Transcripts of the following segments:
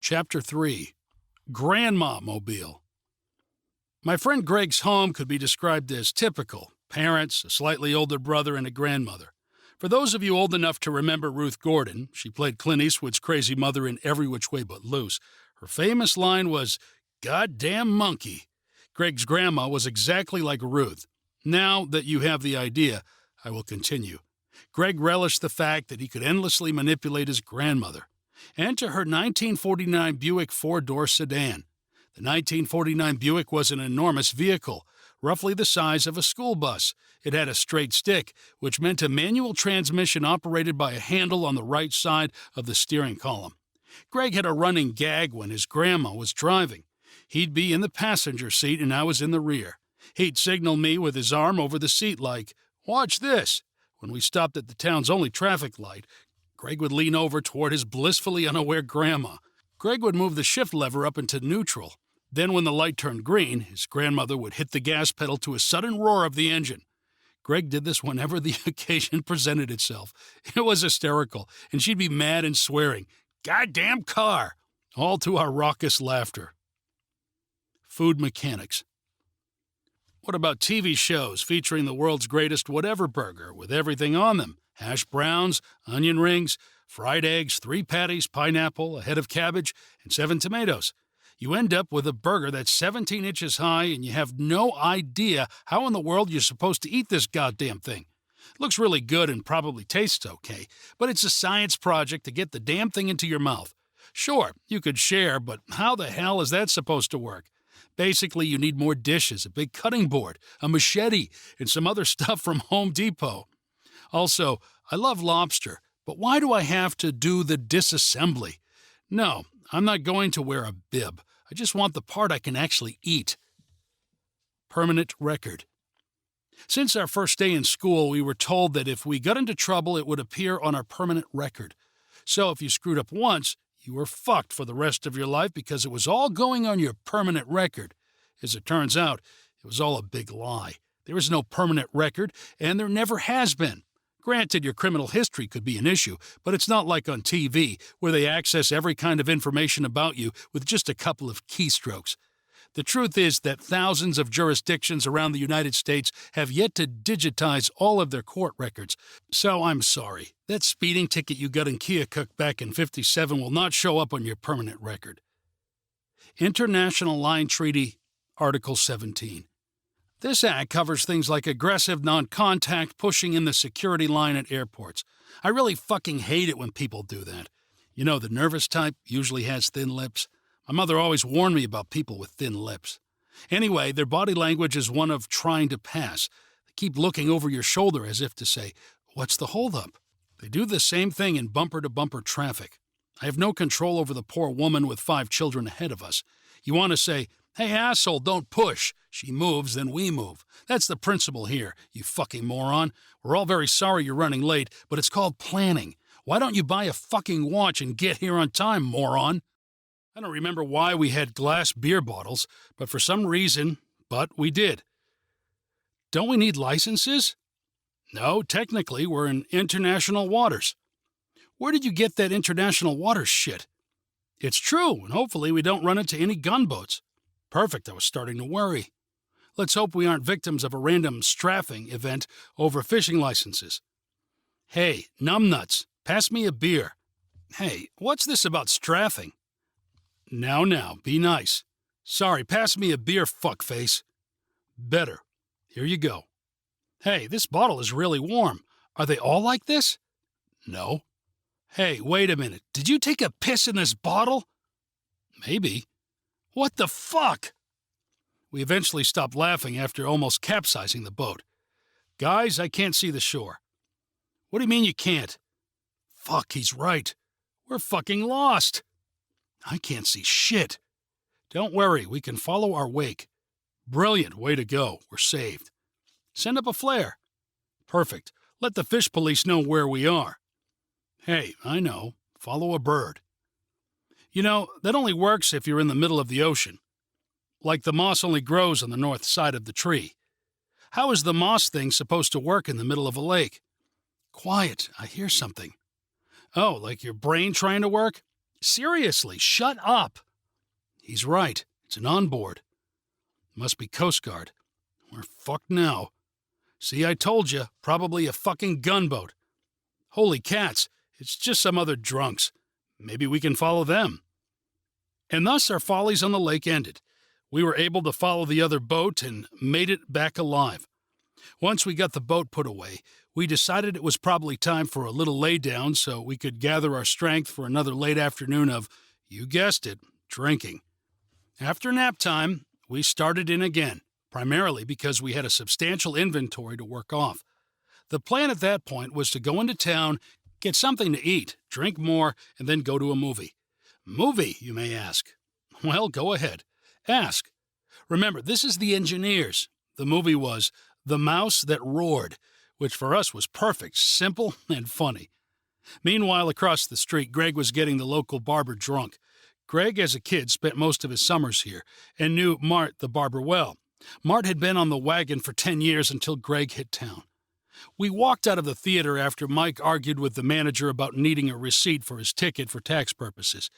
Chapter 3. Grandmamobile. My friend Greg's home could be described as typical. Parents, a slightly older brother, and a grandmother. For those of you old enough to remember Ruth Gordon, she played Clint Eastwood's crazy mother in Every Which Way But Loose. Her famous line was, "Goddamn monkey." Greg's grandma was exactly like Ruth. Now that you have the idea, I will continue. Greg relished the fact that he could endlessly manipulate his grandmother. Enter her 1949 Buick four-door sedan. The 1949 Buick was an enormous vehicle, roughly the size of a school bus. It had a straight stick, which meant a manual transmission operated by a handle on the right side of the steering column. Greg had a running gag when his grandma was driving. He'd be in the passenger seat and I was in the rear. He'd signal me with his arm over the seat like, "Watch this." When we stopped at the town's only traffic light, Greg would lean over toward his blissfully unaware grandma. Greg would move the shift lever up into neutral. Then when the light turned green, his grandmother would hit the gas pedal to a sudden roar of the engine. Greg did this whenever the occasion presented itself. It was hysterical, and she'd be mad and swearing, "Goddamn car!" all to our raucous laughter. Food mechanics. What about TV shows featuring the world's greatest whatever burger with everything on them? Hash browns, onion rings, fried eggs, 3 patties, pineapple, a head of cabbage, and 7 tomatoes. You end up with a burger that's 17 inches high and you have no idea how in the world you're supposed to eat this goddamn thing. It looks really good and probably tastes okay, but it's a science project to get the damn thing into your mouth. Sure, you could share, but how the hell is that supposed to work? Basically, you need more dishes, a big cutting board, a machete, and some other stuff from Home Depot. Also, I love lobster, but why do I have to do the disassembly? No, I'm not going to wear a bib. I just want the part I can actually eat. Permanent record. Since our first day in school, we were told that if we got into trouble, it would appear on our permanent record. So if you screwed up once, you were fucked for the rest of your life because it was all going on your permanent record. As it turns out, it was all a big lie. There is no permanent record, and there never has been. Granted, your criminal history could be an issue, but it's not like on TV, where they access every kind of information about you with just a couple of keystrokes. The truth is that thousands of jurisdictions around the United States have yet to digitize all of their court records. So I'm sorry, that speeding ticket you got in Keokuk back in '57 will not show up on your permanent record. International Line Treaty, Article 17. This act covers things like aggressive non-contact pushing in the security line at airports. I really fucking hate it when people do that. You know, the nervous type usually has thin lips. My mother always warned me about people with thin lips. Anyway, their body language is one of trying to pass. They keep looking over your shoulder as if to say, "What's the holdup?" They do the same thing in bumper-to-bumper traffic. I have no control over the poor woman with 5 children ahead of us. You want to say, "Hey, asshole, don't push." She moves, then we move. That's the principle here, you fucking moron. We're all very sorry you're running late, but it's called planning. Why don't you buy a fucking watch and get here on time, moron? I don't remember why we had glass beer bottles, but for some reason, we did. Don't we need licenses? No, technically, we're in international waters. Where did you get that international waters shit? It's true, and hopefully we don't run into any gunboats. Perfect, I was starting to worry. Let's hope we aren't victims of a random strafing event over fishing licenses. Hey, numbnuts, pass me a beer. Hey, what's this about strafing? Now, be nice. Sorry, pass me a beer, fuckface. Better. Here you go. Hey, this bottle is really warm. Are they all like this? No. Hey, wait a minute. Did you take a piss in this bottle? Maybe. What the fuck? We eventually stopped laughing after almost capsizing the boat. Guys, I can't see the shore. What do you mean you can't? Fuck, he's right. We're fucking lost. I can't see shit. Don't worry, we can follow our wake. Brilliant, way to go. We're saved. Send up a flare. Perfect. Let the fish police know where we are. Hey, I know. Follow a bird. You know, that only works if you're in the middle of the ocean. Like the moss only grows on the north side of the tree. How is the moss thing supposed to work in the middle of a lake? Quiet, I hear something. Oh, like your brain trying to work? Seriously, shut up. He's right. It's an onboard. Must be Coast Guard. We're fucked now. See, I told you. Probably a fucking gunboat. Holy cats. It's just some other drunks. Maybe we can follow them. And thus our follies on the lake ended. We were able to follow the other boat and made it back alive. Once we got the boat put away, we decided it was probably time for a little laydown so we could gather our strength for another late afternoon of, you guessed it, drinking. After nap time, we started in again, primarily because we had a substantial inventory to work off. The plan at that point was to go into town, get something to eat, drink more, and then go to a movie. Movie, you may ask. Well, go ahead. Ask. Remember, this is The Engineers. The movie was The Mouse That Roared, which for us was perfect, simple, and funny. Meanwhile, across the street, Greg was getting the local barber drunk. Greg, as a kid, spent most of his summers here and knew Mart, the barber, well. Mart had been on the wagon for 10 years until Greg hit town. We walked out of the theater after Mike argued with the manager about needing a receipt for his ticket for tax purposes.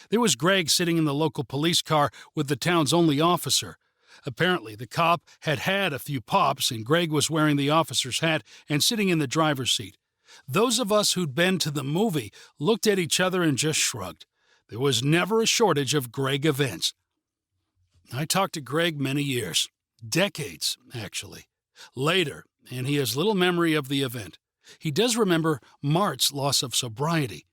There was Greg sitting in the local police car with the town's only officer. Apparently, the cop had had a few pops, and Greg was wearing the officer's hat and sitting in the driver's seat. Those of us who'd been to the movie looked at each other and just shrugged. There was never a shortage of Greg events. I talked to Greg many years, decades, actually. Later, and he has little memory of the event. He does remember Mart's loss of sobriety.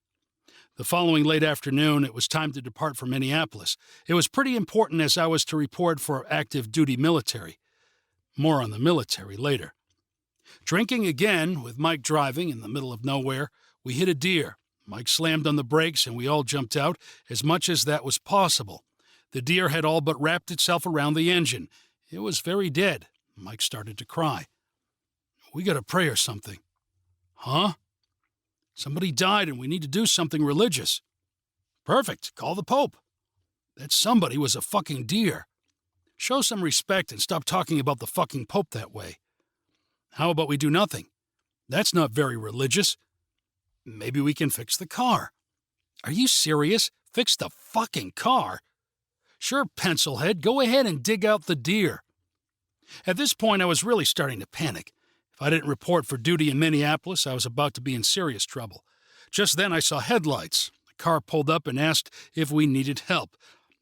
The following late afternoon, it was time to depart for Minneapolis. It was pretty important as I was to report for active duty military. More on the military later. Drinking again, with Mike driving in the middle of nowhere, we hit a deer. Mike slammed on the brakes and we all jumped out, as much as that was possible. The deer had all but wrapped itself around the engine. It was very dead. Mike started to cry. We gotta pray or something. Huh? Somebody died and we need to do something religious. Perfect. Call the Pope. That somebody was a fucking deer. Show some respect and stop talking about the fucking Pope that way. How about we do nothing? That's not very religious. Maybe we can fix the car. Are you serious? Fix the fucking car? Sure, pencilhead, go ahead and dig out the deer. At this point, I was really starting to panic. If I didn't report for duty in Minneapolis, I was about to be in serious trouble. Just then I saw headlights. The car pulled up and asked if we needed help.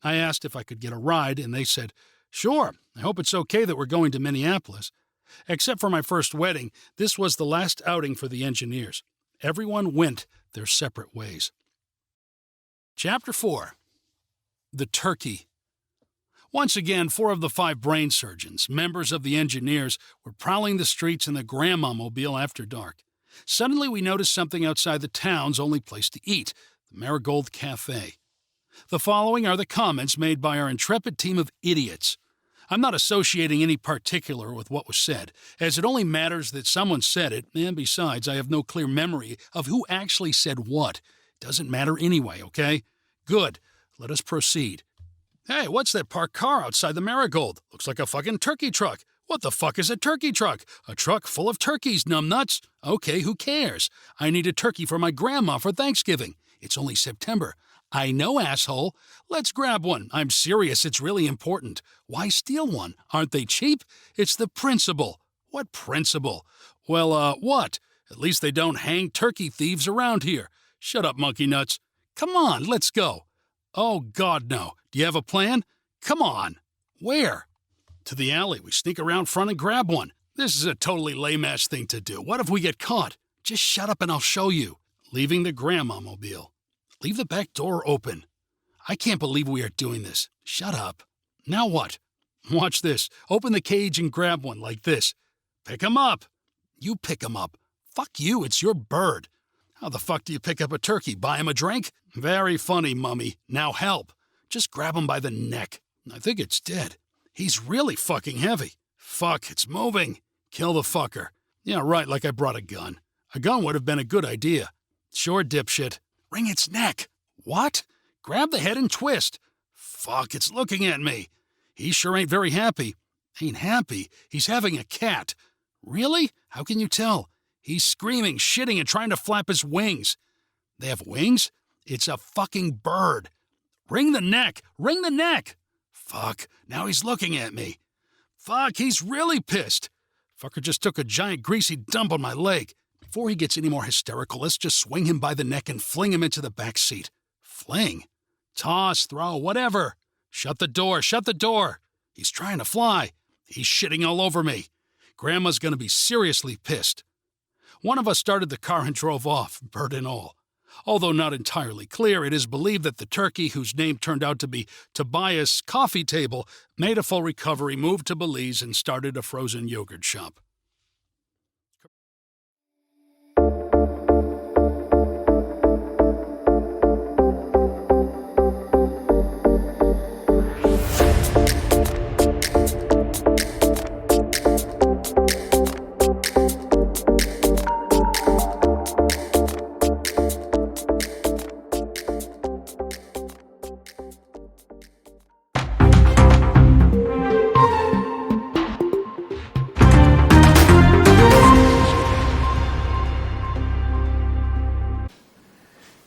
I asked if I could get a ride, and they said, sure, I hope it's okay that we're going to Minneapolis. Except for my first wedding, this was the last outing for the engineers. Everyone went their separate ways. Chapter 4. The Turkey. Once again, 4 of the 5 brain surgeons, members of the engineers, were prowling the streets in the Grandmamobile after dark. Suddenly we noticed something outside the town's only place to eat, the Marigold Cafe. The following are the comments made by our intrepid team of idiots. I'm not associating any particular with what was said, as it only matters that someone said it, and besides, I have no clear memory of who actually said what. Doesn't matter anyway, okay? Good. Let us proceed. Hey, what's that parked car outside the Marigold? Looks like a fucking turkey truck. What the fuck is a turkey truck? A truck full of turkeys, numbnuts. Okay, who cares? I need a turkey for my grandma for Thanksgiving. It's only September. I know, asshole. Let's grab one. I'm serious, it's really important. Why steal one? Aren't they cheap? It's the principle. What principle? Well, what? At least they don't hang turkey thieves around here. Shut up, monkey nuts. Come on, let's go. Oh, God, no. Do you have a plan? Come on. Where? To the alley. We sneak around front and grab one. This is a totally lame-ass thing to do. What if we get caught? Just shut up and I'll show you. Leaving the Grandmamobile. Leave the back door open. I can't believe we are doing this. Shut up. Now what? Watch this. Open the cage and grab one like this. Pick 'em up. You pick 'em up. Fuck you, it's your bird. How the fuck do you pick up a turkey? Buy him a drink? Very funny, Mummy. Now help. Just grab him by the neck. I think it's dead. He's really fucking heavy. Fuck, it's moving. Kill the fucker. Yeah, right, like I brought a gun. A gun would have been a good idea. Sure, dipshit. Wring its neck. What? Grab the head and twist. Fuck, it's looking at me. He sure ain't very happy. Ain't happy? He's having a cat. Really? How can you tell? He's screaming, shitting, and trying to flap his wings. They have wings? It's a fucking bird. Wring the neck! Wring the neck! Fuck, now he's looking at me. Fuck, he's really pissed. Fucker just took a giant greasy dump on my leg. Before he gets any more hysterical, let's just swing him by the neck and fling him into the back seat. Fling? Toss, throw, whatever. Shut the door, shut the door. He's trying to fly. He's shitting all over me. Grandma's gonna be seriously pissed. One of us started the car and drove off, bird and all. Although not entirely clear, it is believed that the turkey, whose name turned out to be Tobias Coffee Table, made a full recovery, moved to Belize, and started a frozen yogurt shop.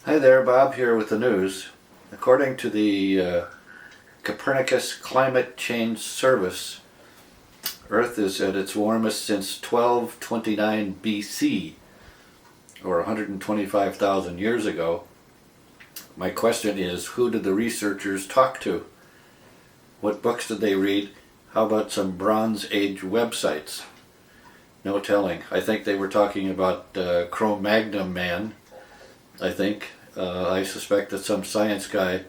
Hi there, Bob here with the news. According to the Copernicus Climate Change Service, Earth is at its warmest since 1229 BC, or 125,000 years ago. My question is, who did the researchers talk to? What books did they read? How about some Bronze Age websites? No telling. I think they were talking about Cro-Magnon Man, I think. I suspect that some science guy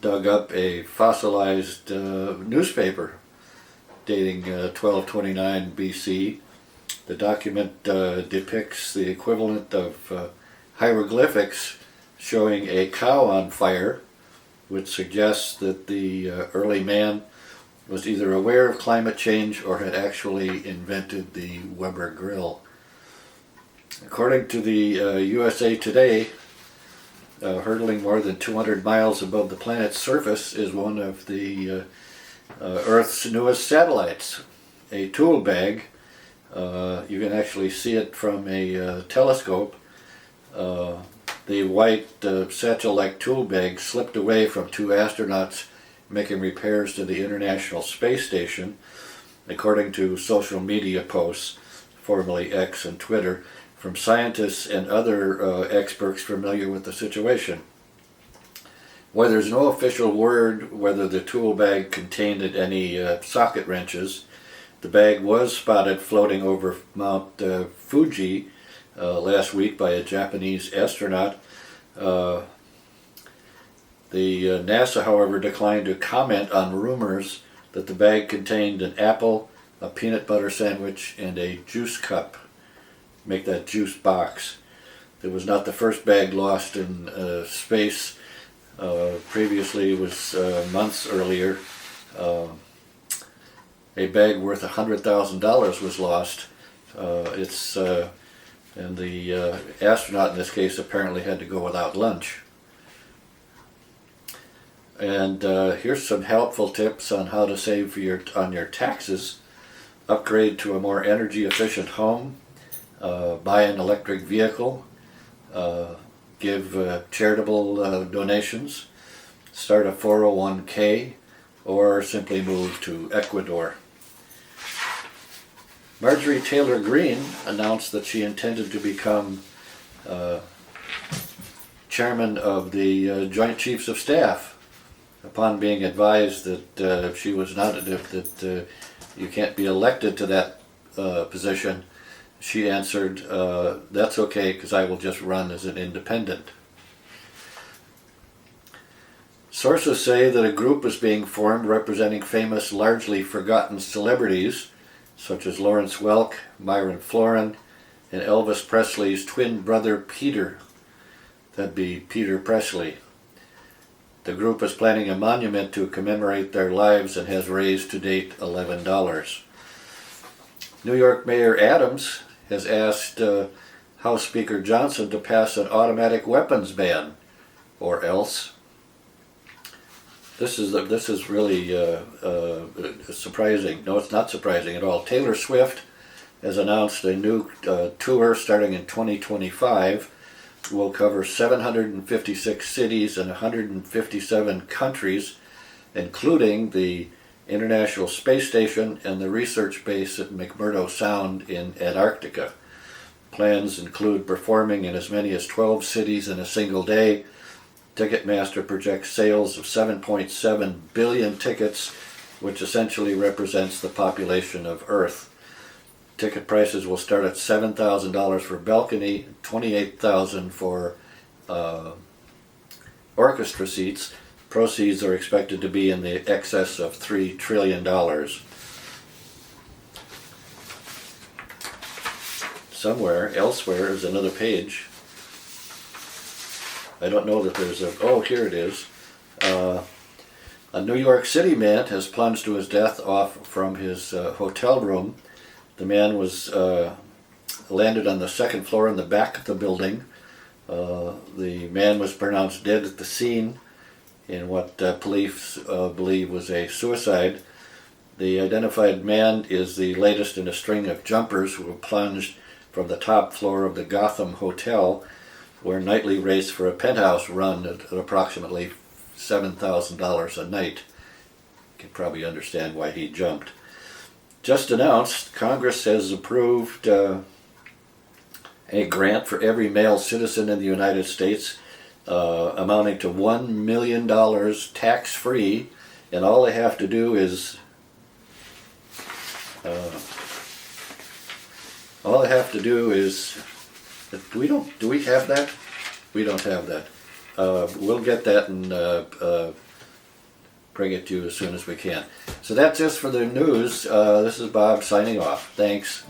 dug up a fossilized newspaper dating 1229 BC. The document depicts the equivalent of hieroglyphics showing a cow on fire, which suggests that the early man was either aware of climate change or had actually invented the Weber grill. According to the USA Today, hurtling more than 200 miles above the planet's surface is one of the Earth's newest satellites, a tool bag. You can actually see it from a telescope. The white satchel-like tool bag slipped away from two astronauts making repairs to the International Space Station, according to social media posts, formerly X and Twitter, from scientists and other experts familiar with the situation. While there's no official word whether the tool bag contained any socket wrenches, the bag was spotted floating over Mount Fuji last week by a Japanese astronaut. The NASA, however, declined to comment on rumors that the bag contained an apple, a peanut butter sandwich, and a juice cup. Make that juice box. It was not the first bag lost in space. Previously, it was months earlier. A bag worth $100,000 was lost. And the astronaut in this case apparently had to go without lunch. And here's some helpful tips on how to save on your taxes. Upgrade to a more energy efficient home. Buy an electric vehicle, give charitable donations, start a 401k, or simply move to Ecuador. Marjorie Taylor Greene announced that she intended to become chairman of the Joint Chiefs of Staff upon being advised that she was not, that you can't be elected to that position. She answered, that's okay, because I will just run as an independent. Sources say that a group is being formed representing famous, largely forgotten celebrities, such as Lawrence Welk, Myron Florin, and Elvis Presley's twin brother Peter. That'd be Peter Presley. The group is planning a monument to commemorate their lives and has raised to date $11. New York Mayor Adams has asked House Speaker Johnson to pass an automatic weapons ban, or else. This is really surprising. No, it's not surprising at all. Taylor Swift has announced a new tour starting in 2025. will cover 756 cities and 157 countries, including the International Space Station and the research base at McMurdo Sound in Antarctica. Plans include performing in as many as 12 cities in a single day. Ticketmaster projects sales of 7.7 billion tickets, which essentially represents the population of Earth. Ticket prices will start at $7,000 for balcony, $28,000 for orchestra seats. Proceeds are expected to be in the excess of $3 trillion. Somewhere, elsewhere, is another page. I don't know that there's a... Oh, here it is. A New York City man has plunged to his death off from his hotel room. The man was landed on the second floor in the back of the building. The man was pronounced dead at the scene in what police believe was a suicide. The identified man is the latest in a string of jumpers who were plunged from the top floor of the Gotham Hotel, where nightly rates for a penthouse run at approximately $7,000 a night. You can probably understand why he jumped. Just announced, Congress has approved a grant for every male citizen in the United States amounting to $1 million tax-free, and all they have to do is do we have that? We don't have that. We'll get that and bring it to you as soon as we can. So that's it for the news. This is Bob signing off. Thanks.